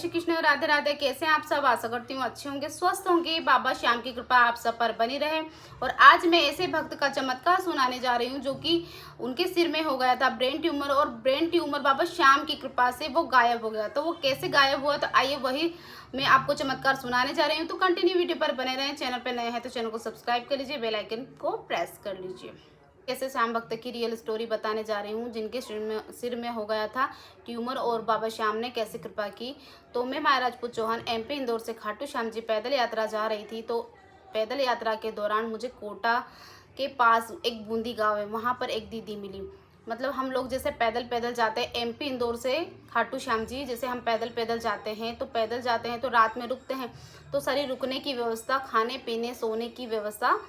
श्री कृष्ण राधे राधे। कैसे हैं आप सब? आशा करती हूँ अच्छे होंगे, स्वस्थ होंगे। बाबा श्याम की कृपा आप सब पर बनी रहे। और आज मैं ऐसे भक्त का चमत्कार सुनाने जा रही हूँ जो कि उनके सिर में हो गया था ब्रेन ट्यूमर, और ब्रेन ट्यूमर बाबा श्याम की कृपा से वो गायब हो गया। तो वो कैसे गायब हुआ, तो आइए वही मैं आपको चमत्कार सुनाने जा रही हूँ। तो कंटिन्यू वीडियो पर बने रहें। चैनल पर नए हैं तो चैनल को सब्सक्राइब कर लीजिए, बेल आइकन को प्रेस कर लीजिए। कैसे श्याम भक्त की रियल स्टोरी बताने जा रही हूँ, जिनके सिर में हो गया था ट्यूमर और बाबा श्याम ने कैसे कृपा की। तो मैं माया राजपूत चौहान एमपी इंदौर से खाटू श्याम जी पैदल यात्रा जा रही थी। तो पैदल यात्रा के दौरान मुझे कोटा के पास एक बूंदी गांव है, वहाँ पर एक दीदी मिली। मतलब हम लोग जैसे पैदल पैदल जाते हैं एमपी इंदौर से खाटू श्याम जी, जैसे हम पैदल पैदल जाते हैं तो रात में रुकते हैं। तो सारी रुकने की व्यवस्था, खाने पीने सोने की व्यवस्था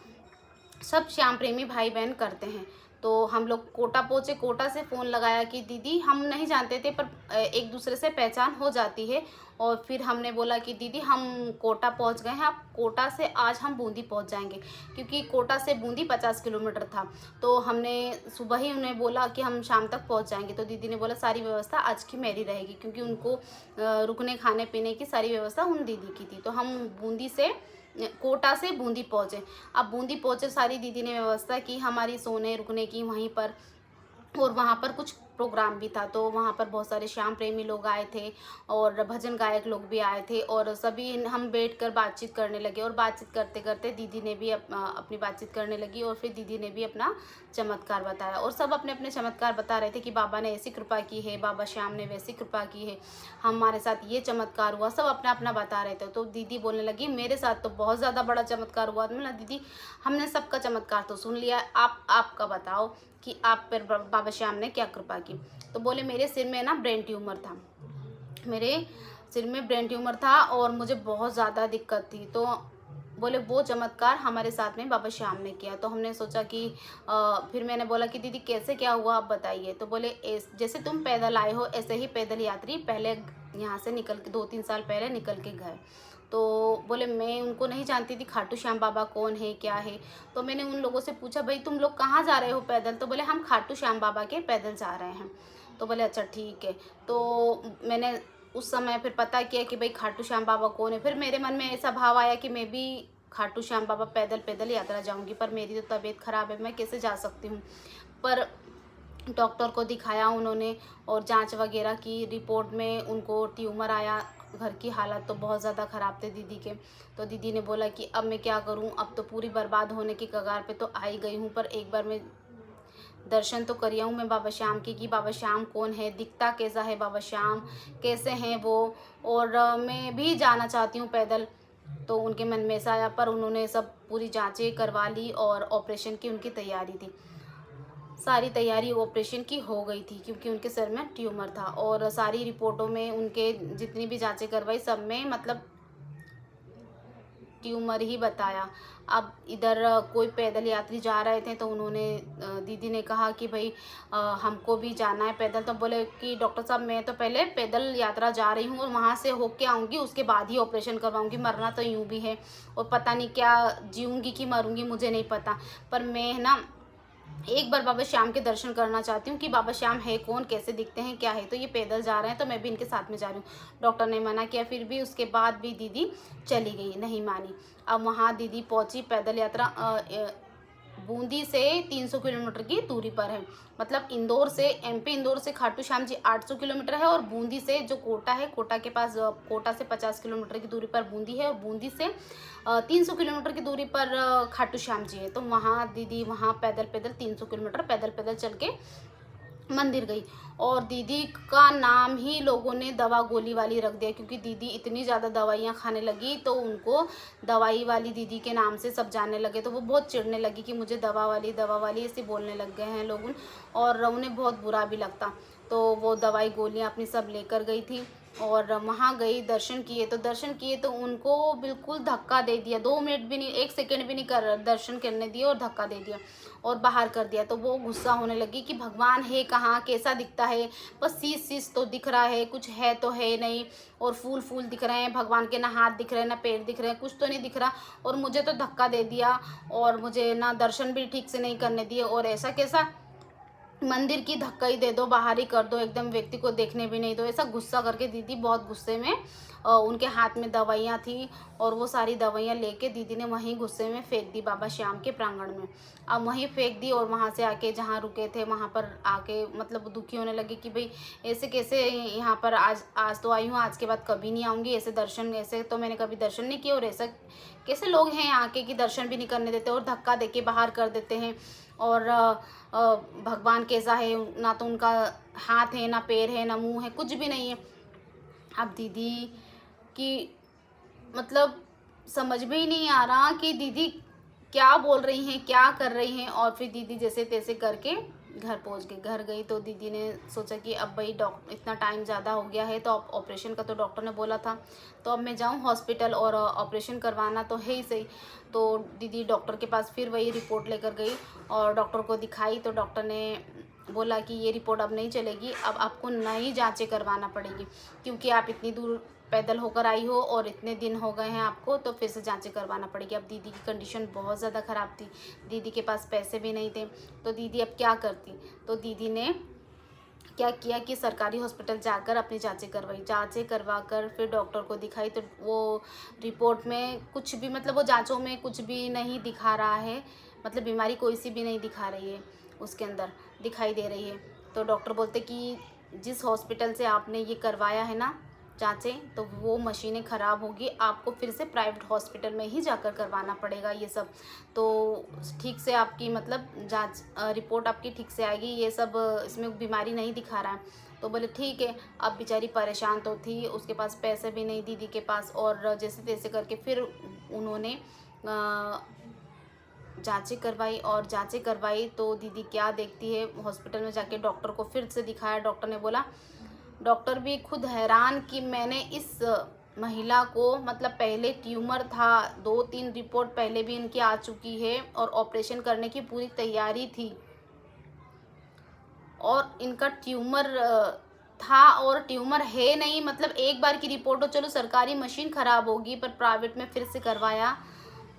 सब श्याम प्रेमी भाई बहन करते हैं। तो हम लोग कोटा पहुँचे। कोटा से फ़ोन लगाया कि दीदी, हम नहीं जानते थे पर एक दूसरे से पहचान हो जाती है। और फिर हमने बोला कि दीदी हम कोटा पहुंच गए हैं, अब कोटा से आज हम बूंदी पहुंच जाएंगे, क्योंकि कोटा से बूंदी 50 किलोमीटर था। तो हमने सुबह ही उन्हें बोला कि हम शाम तक पहुंच जाएंगे। तो दीदी ने बोला सारी व्यवस्था आज की मेरी रहेगी, क्योंकि उनको रुकने खाने पीने की सारी व्यवस्था उन दीदी की थी। तो हम कोटा से बूंदी पहुँचे। अब बूंदी पहुँचे, सारी दीदी ने व्यवस्था की हमारी सोने रुकने की वहीं पर। और वहाँ पर कुछ प्रोग्राम भी था, तो वहाँ पर बहुत सारे श्याम प्रेमी लोग आए थे और भजन गायक लोग भी आए थे। और सभी हम बैठकर बातचीत करने लगे, और बातचीत करते करते दीदी ने भी अपनी बातचीत करने लगी। और फिर दीदी ने भी अपना चमत्कार बताया, और सब अपने अपने चमत्कार बता रहे थे कि बाबा ने ऐसी कृपा की है, बाबा श्याम ने वैसी कृपा की है, हमारे साथ ये चमत्कार हुआ। सब अपना अपना बता रहे थे। तो दीदी बोलने लगी मेरे साथ तो बहुत ज़्यादा बड़ा चमत्कार हुआ। तो मैं दीदी, हमने सबका चमत्कार तो सुन लिया, आपका बताओ कि आप पर बाबा श्याम ने क्या कृपा की। तो बोले मेरे सिर में ना ब्रेन ट्यूमर था, मेरे सिर में ब्रेन ट्यूमर था और मुझे बहुत ज़्यादा दिक्कत थी। तो बोले वो चमत्कार हमारे साथ में बाबा श्याम ने किया। तो हमने सोचा कि फिर मैंने बोला कि दीदी कैसे क्या हुआ आप बताइए। तो बोले जैसे तुम पैदल आए हो ऐसे ही पैदल यात्री पहले यहाँ से निकल के 2-3 साल पहले निकल के गए। तो बोले मैं उनको नहीं जानती थी खाटू श्याम बाबा कौन है क्या है। तो मैंने उन लोगों से पूछा भाई तुम लोग कहाँ जा रहे हो पैदल। तो बोले हम खाटू श्याम बाबा के पैदल जा रहे हैं। तो बोले अच्छा ठीक है। तो मैंने उस समय फिर पता किया कि भाई खाटू श्याम बाबा कौन है। फिर मेरे मन में ऐसा भाव आया कि मैं भी खाटू श्याम बाबा पैदल पैदल यात्रा जाऊंगी, पर मेरी तो तबीयत ख़राब है, मैं कैसे जा सकती हूँ। पर डॉक्टर को दिखाया उन्होंने, और जांच वगैरह की, रिपोर्ट में उनको ट्यूमर आया। घर की हालत तो बहुत ज़्यादा ख़राब थे दीदी के। तो दीदी ने बोला कि अब मैं क्या करूं, अब तो पूरी बर्बाद होने की कगार पे तो आ ही गई हूं, पर एक बार मैं दर्शन तो कर आऊँ मैं बाबा श्याम की, कि बाबा श्याम कौन है, दिखता कैसा है बाबा श्याम, कैसे हैं वो। और मैं भी जाना चाहती हूँ पैदल। तो उनके मन में ऐसा आया, पर उन्होंने सब पूरी जांचें करवा ली और ऑपरेशन की उनकी तैयारी थी। सारी तैयारी ऑपरेशन की हो गई थी, क्योंकि उनके सर में ट्यूमर था। और सारी रिपोर्टों में उनके जितनी भी जांचें करवाई सब में मतलब ट्यूमर ही बताया। अब इधर कोई पैदल यात्री जा रहे थे, तो उन्होंने दीदी ने कहा कि भाई हमको भी जाना है पैदल। तो बोले कि डॉक्टर साहब मैं तो पहले पैदल यात्रा जा रही हूँ और वहाँ से होके आऊँगी, उसके बाद ही ऑपरेशन करवाऊँगी, मरना तो यूँ भी है और पता नहीं क्या जीऊँगी कि मरूँगी मुझे नहीं पता। पर मैं ना एक बार बाबा श्याम के दर्शन करना चाहती हूँ कि बाबा श्याम है कौन, कैसे दिखते हैं, क्या है। तो ये पैदल जा रहे हैं तो मैं भी इनके साथ में जा रही हूँ। डॉक्टर ने मना किया, फिर भी उसके बाद भी दीदी चली गई, नहीं मानी। अब वहाँ दीदी पहुँची, पैदल यात्रा बूंदी से 300 किलोमीटर की दूरी पर है। मतलब इंदौर से, एमपी इंदौर से खाटू श्याम जी 800 किलोमीटर है, और बूंदी से जो कोटा है, कोटा के पास, कोटा से 50 किलोमीटर की दूरी पर बूंदी है, और बूंदी से 300 किलोमीटर की दूरी पर खाटू श्याम जी है। तो वहाँ दीदी वहाँ पैदल पैदल 300 किलोमीटर पैदल पैदल चल के मंदिर गई। और दीदी का नाम ही लोगों ने दवा गोली वाली रख दिया, क्योंकि दीदी इतनी ज़्यादा दवाइयाँ खाने लगी, तो उनको दवाई वाली दीदी के नाम से सब जानने लगे। तो वो बहुत चिढ़ने लगी कि मुझे दवा वाली ऐसे बोलने लग गए हैं लोग, और उन्हें बहुत बुरा भी लगता। तो वो दवाई गोलियाँ अपनी सब लेकर गई थी, और वहाँ गई, दर्शन किए तो उनको बिल्कुल धक्का दे दिया। 2 मिनट भी नहीं, 1 सेकंड भी नहीं कर दर्शन करने दिए, और धक्का दे दिया और बाहर कर दिया। तो वो गुस्सा होने लगी कि भगवान है कहाँ, कैसा दिखता है, बस शीश तो दिख रहा है, कुछ है तो है नहीं, और फूल दिख रहे हैं भगवान के, ना हाथ दिख रहे हैं ना पैर दिख रहे हैं, कुछ तो नहीं दिख रहा, और मुझे तो धक्का दे दिया और मुझे ना दर्शन भी ठीक से नहीं करने दिए, और ऐसा कैसा मंदिर की धक्का ही दे दो, बाहर ही कर दो, एकदम व्यक्ति को देखने भी नहीं दो, ऐसा गुस्सा करके दीदी बहुत गुस्से में उनके हाथ में दवाइयाँ थी और वो सारी दवाइयाँ लेके दीदी ने वहीं गुस्से में फेंक दी बाबा श्याम के प्रांगण में। अब वहीं फेंक दी और वहाँ से आके जहाँ रुके थे वहाँ पर आके मतलब दुखी होने लगे कि भाई ऐसे कैसे यहाँ पर आज तो आई हूँ, आज के बाद कभी नहीं आऊँगी, ऐसे दर्शन, ऐसे तो मैंने कभी दर्शन नहीं किए और ऐसा कैसे लोग हैं यहाँ के कि दर्शन भी नहीं करने देते और धक्का देके बाहर कर देते हैं। और भगवान कैसा है, ना तो उनका हाथ है, ना पैर है, ना मुंह है, कुछ भी नहीं है। अब दीदी की मतलब समझ में ही नहीं आ रहा कि दीदी क्या बोल रही हैं, क्या कर रही हैं। और फिर दीदी जैसे तैसे करके घर पहुंच गई। घर गई तो दीदी ने सोचा कि अब भाई डॉक्टर इतना टाइम ज़्यादा हो गया है तो अब ऑपरेशन का तो डॉक्टर ने बोला था, तो अब मैं जाऊं हॉस्पिटल और ऑपरेशन करवाना तो है ही सही। तो दीदी डॉक्टर के पास फिर वही रिपोर्ट लेकर गई और डॉक्टर को दिखाई तो डॉक्टर ने बोला कि ये रिपोर्ट अब नहीं चलेगी, अब आपको नई जांचें करवाना पड़ेगी क्योंकि आप इतनी दूर पैदल होकर आई हो और इतने दिन हो गए हैं आपको, तो फिर से जांचें करवाना पड़ेगी। अब दीदी की कंडीशन बहुत ज़्यादा ख़राब थी, दीदी के पास पैसे भी नहीं थे, तो दीदी अब क्या करती। तो दीदी ने क्या किया कि सरकारी हॉस्पिटल जाकर अपनी जांचें करवाई। जांचें करवा कर फिर डॉक्टर को दिखाई तो वो रिपोर्ट में कुछ भी मतलब वो जांचों में कुछ भी नहीं दिखा रहा है, मतलब बीमारी कोई सी भी नहीं दिखा रही है, उसके अंदर दिखाई दे रही है। तो डॉक्टर बोलते कि जिस हॉस्पिटल से आपने ये करवाया है ना जांचें, तो वो मशीनें ख़राब होगी, आपको फिर से प्राइवेट हॉस्पिटल में ही जाकर करवाना पड़ेगा ये सब, तो ठीक से आपकी मतलब जांच रिपोर्ट आपकी ठीक से आएगी, ये सब इसमें बीमारी नहीं दिखा रहा है। तो बोले ठीक है। अब बेचारी परेशान तो थी, उसके पास पैसे भी नहीं दीदी के पास, और जैसे तैसे करके फिर उन्होंने जांचें करवाई। और जांचें करवाई तो दीदी क्या देखती है, हॉस्पिटल में जाके डॉक्टर को फिर से दिखाया। डॉक्टर ने बोला, डॉक्टर भी खुद हैरान कि मैंने इस महिला को मतलब पहले ट्यूमर था, 2-3 रिपोर्ट पहले भी इनकी आ चुकी है और ऑपरेशन करने की पूरी तैयारी थी और इनका ट्यूमर था और ट्यूमर है नहीं, मतलब एक बार की रिपोर्ट हो, चलो सरकारी मशीन ख़राब होगी पर प्राइवेट में फिर से करवाया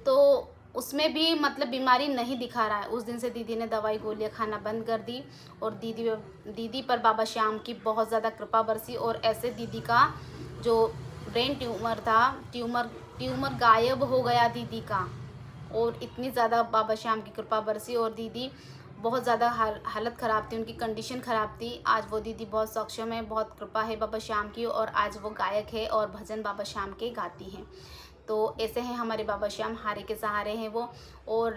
तो उसमें भी मतलब बीमारी नहीं दिखा रहा है। उस दिन से दीदी ने दवाई गोलियां खाना बंद कर दी और दीदी पर बाबा श्याम की बहुत ज़्यादा कृपा बरसी और ऐसे दीदी का जो ब्रेन ट्यूमर था, ट्यूमर गायब हो गया दीदी का। और इतनी ज़्यादा बाबा श्याम की कृपा बरसी और दीदी बहुत ज़्यादा हालत ख़राब थी, उनकी कंडीशन ख़राब थी। आज वो दीदी बहुत सक्षम है, बहुत कृपा है बाबा श्याम की और आज वो गायक है और भजन बाबा श्याम के गाती हैं। तो ऐसे हैं हमारे बाबा श्याम, हारे के सहारे हैं वो और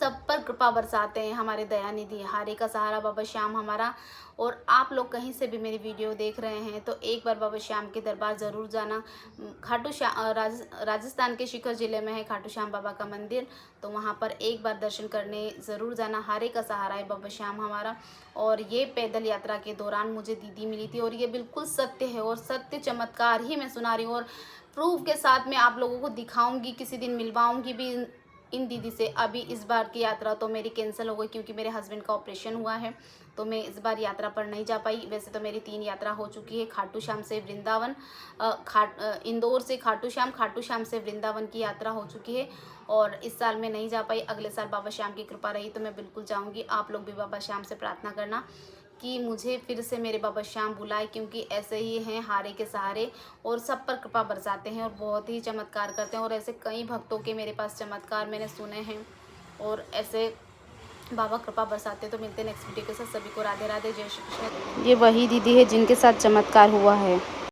सब पर कृपा बरसाते हैं हमारे दयानिधि, हारे का सहारा बाबा श्याम हमारा। और आप लोग कहीं से भी मेरी वीडियो देख रहे हैं तो एक बार बाबा श्याम के दरबार ज़रूर जाना। खाटू श्याम राजस्थान के शिखर ज़िले में है खाटू श्याम बाबा का मंदिर, तो वहाँ पर एक बार दर्शन करने ज़रूर जाना। हारे का सहारा है बाबा श्याम हमारा। और ये पैदल यात्रा के दौरान मुझे दीदी मिली थी और ये बिल्कुल सत्य है और सत्य चमत्कार ही मैं सुना रही हूँ और प्रूफ के साथ मैं आप लोगों को दिखाऊंगी, किसी दिन मिलवाऊंगी भी इन दीदी से। अभी इस बार की यात्रा तो मेरी कैंसिल हो गई क्योंकि मेरे हस्बैंड का ऑपरेशन हुआ है, तो मैं इस बार यात्रा पर नहीं जा पाई। वैसे तो मेरी 3 यात्रा हो चुकी है, खाटू श्याम से वृंदावन, इंदौर से खाटू श्याम से वृंदावन की यात्रा हो चुकी है और इस साल मैं नहीं जा पाई। अगले साल बाबा श्याम की कृपा रही तो मैं बिल्कुल जाऊँगी। आप लोग भी बाबा श्याम से प्रार्थना करना कि मुझे फिर से मेरे बाबा श्याम बुलाए, क्योंकि ऐसे ही हैं हारे के सहारे और सब पर कृपा बरसाते हैं और बहुत ही चमत्कार करते हैं। और ऐसे कई भक्तों के मेरे पास चमत्कार मैंने सुने हैं और ऐसे बाबा कृपा बरसाते। तो मिलते हैं नेक्स्ट वीडियो के साथ। सभी को राधे राधे, जय श्री कृष्ण। ये वही दीदी है जिनके साथ चमत्कार हुआ है।